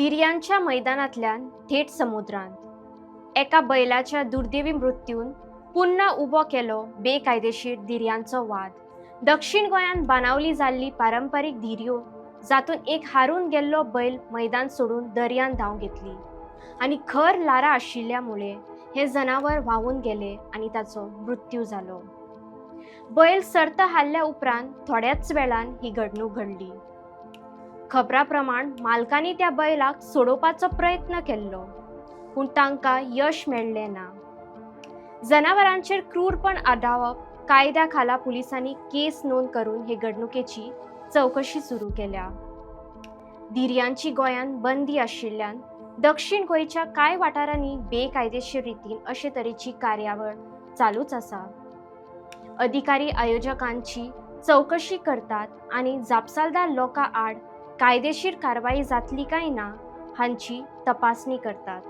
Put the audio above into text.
दिर्यांच्या मैदानातल्यान थेट समुद्रांत एका बैलाच्या दुर्दैवी मृत्यून पुन्हा उबो केलो बेकायदेशीर दिर्यांचो वाद। दक्षिण गोंयांत बानावली जाल्ली पारंपारीक दिर्यो जातून एक हारून गेल्लो बैल मैदान सोडून दर्यान धांव घेतली आणि खर लारा आशिल्ल्यामुळे हे जनावर व्हावून गेले आणि ताचो मृत्यू जालो। बैल सर्त हारल्या उपरांत थोड्याच वेळान ही घडणूक घडली। खबराप्रमाण मालकांनी त्या बैलाक सोडोवपाचो प्रयत्न केल्लो, पूण तांकां यश मेळ्ळें ना। जनावरांचेर क्रूरपण आडावप कायद्या खाला पुलिसांनी केस नोंद करून हे घडणुकेची चौकशी सुरू केल्या। दिर्यांची गोंयांत बंदी आशिल्ल्यान दक्षिण गोंयच्या कांय वाठारांनी बेकायदेशीर रितीन अशे तरेची कार्यावळ चालूच आसा। अधिकारी आयोजकांची चौकशी करतात आणि जापसालदार लोकां आड कायदेशीर कारवाई जातली काय ना हांची तपासणी करतात।